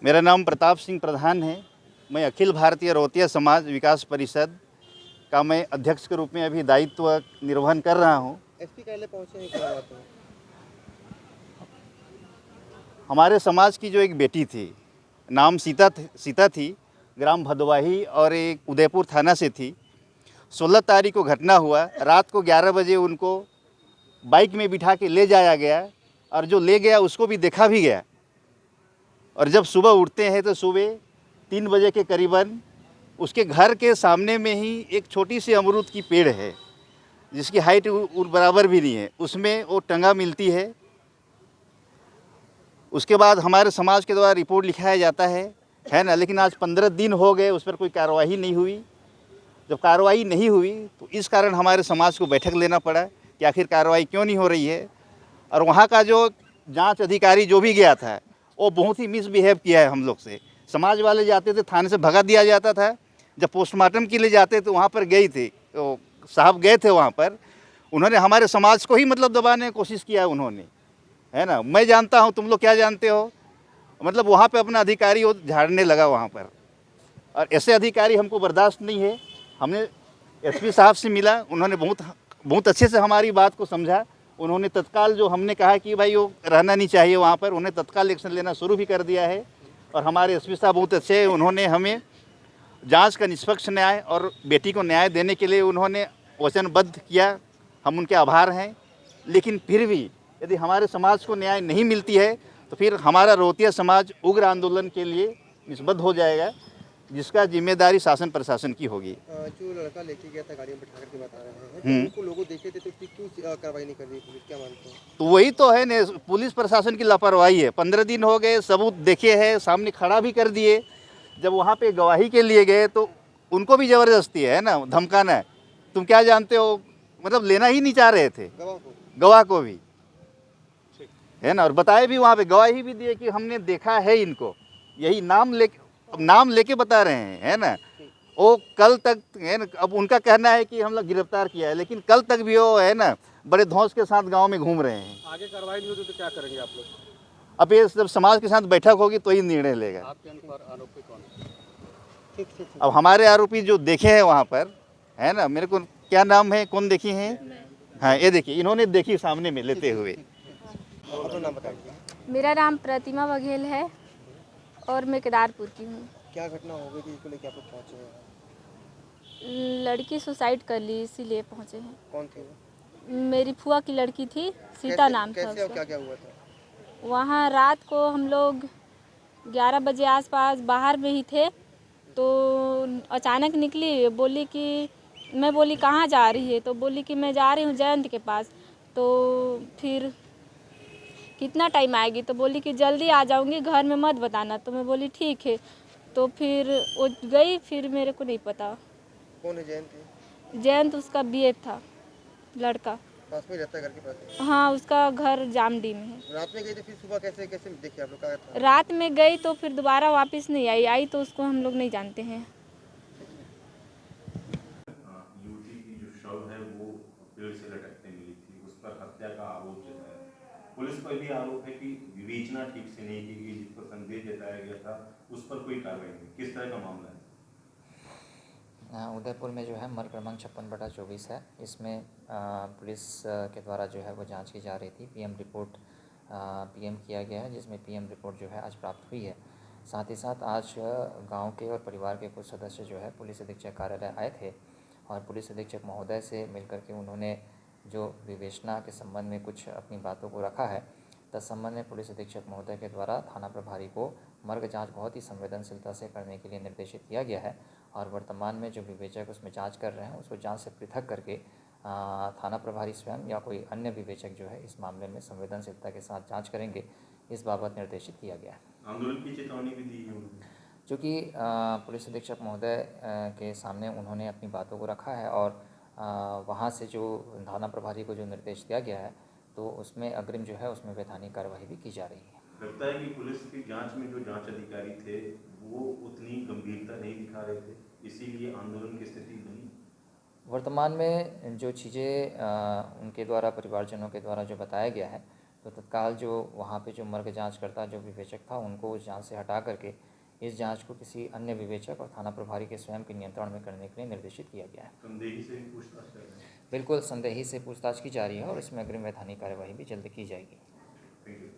मेरा नाम प्रताप सिंह प्रधान है। मैं अखिल भारतीय रोतिया समाज विकास परिषद का मैं अध्यक्ष के रूप में अभी दायित्व निर्वहन कर रहा हूँ। एसपी कार्यालय पहुंचे हैं, क्या बात है? हमारे समाज की जो एक बेटी थी, नाम सीता थी, ग्राम भदवाही और एक उदयपुर थाना से थी। 16 तारीख को घटना हुआ। रात को 11 बजे उनको बाइक में बिठा के ले जाया गया और जो ले गया उसको भी देखा भी गया। और जब सुबह उठते हैं तो सुबह 3 बजे के करीबन उसके घर के सामने में ही एक छोटी सी अमरूद की पेड़ है, जिसकी हाइट बराबर भी नहीं है, उसमें वो टंगा मिलती है। उसके बाद हमारे समाज के द्वारा रिपोर्ट लिखाया जाता है ना। लेकिन आज 15 दिन हो गए, उस पर कोई कार्रवाई नहीं हुई। जब कार्रवाई नहीं हुई तो इस कारण हमारे समाज को बैठक लेना पड़ा कि आखिर कार्रवाई क्यों नहीं हो रही है। और वहाँ का जो जांच अधिकारी जो भी गया था वो बहुत ही मिसबिहेव किया है हम लोग से। समाज वाले जाते थे, थाने से भगा दिया जाता था। जब पोस्टमार्टम के लिए जाते तो वहाँ पर गई थी, तो साहब गए थे वहाँ पर, उन्होंने हमारे समाज को ही मतलब दबाने की कोशिश किया उन्होंने, है ना। मैं जानता हूँ, तुम लोग क्या जानते हो, मतलब वहाँ पे अपना अधिकारी वो झाड़ने लगा वहाँ पर। और ऐसे अधिकारी हमको बर्दाश्त नहीं है। हमने एसपी साहब से मिला, उन्होंने बहुत अच्छे से हमारी बात को समझा। उन्होंने तत्काल जो हमने कहा कि भाई वो रहना नहीं चाहिए वहाँ पर, उन्हें तत्काल एक्शन लेना शुरू भी कर दिया है। और हमारे एसपी साहब बहुत अच्छे हैं, उन्होंने हमें जांच का निष्पक्ष न्याय और बेटी को न्याय देने के लिए उन्होंने वचनबद्ध किया। हम उनके आभार हैं। लेकिन फिर भी यदि हमारे समाज को न्याय नहीं मिलती है तो फिर हमारा रोतिया समाज उग्र आंदोलन के लिए निष्बद्ध हो जाएगा, जिसका जिम्मेदारी शासन प्रशासन की होगी। जो लड़का लेके गया था गाड़ी में बिठा करके बता रहे हैं, तो हम्म। उनको लोगों देखे थे तो फिर क्यों कार्रवाई नहीं कर रही पुलिस, क्या मानते हैं? तो वही तो है न, पुलिस प्रशासन की लापरवाही है। 15 दिन हो गए, सबूत देखे हैं, सामने खड़ा भी कर दिए। जब वहाँ पे गवाही के लिए गए तो उनको भी ज़बरदस्ती है ना, धमकाना है। तुम क्या जानते हो, मतलब लेना ही नहीं चाह रहे थे गवाह को भी, है ना। और बताए भी, वहाँ पे गवाही भी दिए कि हमने देखा है इनको, यही नाम लेके बता रहे हैं, है ना। वो कल तक, है ना, अब उनका कहना है कि हम लोग गिरफ्तार किया है, लेकिन कल तक भी वो, है ना, बड़े धौंस के साथ गांव में घूम रहे हैं। आगे कार्रवाई नहीं होती तो क्या करेंगे आप लोग? अब ये जब समाज के साथ बैठक होगी तो ही निर्णय लेगा। आपके अनुसार आरोपी कौन है? ठीक ठीक ठीक। अब हमारे आरोपी जो देखे हैं वहाँ पर, है ना, मेरे को क्या नाम है, कौन देखी हैं? हाँ, ये देखिए, इन्होंने देखी सामने में लेते हुए। अपना नाम बताइए। मेरा नाम प्रतिमा बघेल है और मैं केदारपुर की हूँ। क्या घटना हो गई थी जिसको लेके आप लोग पहुंचे हैं? लड़की सुसाइड कर ली, इसीलिए पहुँचे हैं। कौन थी वो? मेरी फुआ की लड़की थी, सीता नाम था कैसे और उसका। क्या हुआ था? वहाँ रात को हम लोग 11 बजे आसपास बाहर में ही थे, तो अचानक निकली, बोली कि मैं बोली कहाँ जा रही है, तो बोली कि मैं जा रही हूँ जयंत के पास। तो फिर कितना टाइम आएगी, तो बोली कि जल्दी आ जाऊँगी, घर में मत बताना। तो मैं बोली ठीक है। तो फिर वो गई, फिर मेरे को नहीं पता। कौन है जयंत? जयंत उसका बीएफ था, लड़का। पास में रहता है, घर के पास है? हाँ, उसका घर जामडी में है। रात में गई थी, फिर सुबह कैसे कैसे देखे आप लोग, क्या था? रात में गई तो फिर दोबारा वापस नहीं आई तो उसको हम लोग नहीं जानते हैं। युवती की जो शव है वो पेड़ से लटकते मिली थी, उस पर हत्या का आरोप जो है, पुलिस पर भी आरोप है कि विवेचना ठीक से नहीं की गई, जिस पर संदेह जताया गया था उस पर कोई कार्रवाई नहीं। किस तरह का मामला है? उदयपुर में जो है मर्ग क्रमांक 56/24 है। इसमें पुलिस के द्वारा जो है वो जांच की जा रही थी। पीएम किया गया है, जिसमें पीएम रिपोर्ट जो है आज प्राप्त हुई है। साथ ही साथ आज गांव के और परिवार के कुछ सदस्य जो है पुलिस अधीक्षक कार्यालय आए थे और पुलिस अधीक्षक महोदय से मिलकर के उन्होंने जो विवेचना के संबंध में कुछ अपनी बातों को रखा है। तत्संबंध में पुलिस अधीक्षक महोदय के द्वारा थाना प्रभारी को मर्ग जांच बहुत ही संवेदनशीलता से करने के लिए निर्देशित किया गया है और वर्तमान में जो विवेचक उसमें जांच कर रहे हैं उसको जांच से पृथक करके थाना प्रभारी स्वयं या कोई अन्य विवेचक जो है इस मामले में संवेदनशीलता के साथ जांच करेंगे, इस बाबत निर्देशित किया गया है। आंदोलन की चेतावनी भी दी है उन्होंने, चूँकि पुलिस अधीक्षक महोदय के सामने उन्होंने अपनी बातों को रखा है और वहाँ से जो थाना प्रभारी को जो निर्देश दिया गया है तो उसमें अग्रिम जो है उसमें वैधानिक कार्रवाई भी की जा रही है। लगता है कि पुलिस की जांच में जो जांच अधिकारी थे वो उतनी गंभीरता नहीं दिखा रहे थे, इसीलिए आंदोलन की स्थिति बनी। वर्तमान में जो चीज़ें उनके द्वारा परिवारजनों के द्वारा जो बताया गया है तो तत्काल जो वहाँ पे जो मर्ग जांचकर्ता जो विवेचक था उनको उस जांच से हटा करके इस जांच को किसी अन्य विवेचक और थाना प्रभारी के स्वयं के नियंत्रण में करने के लिए निर्देशित किया गया है। संदेही से भी पूछताछ कर रहे हैं। बिल्कुल संदेही से पूछताछ की जा रही है और इसमें अग्रिम वैधानिक कार्यवाही भी जल्द की जाएगी। Thank you.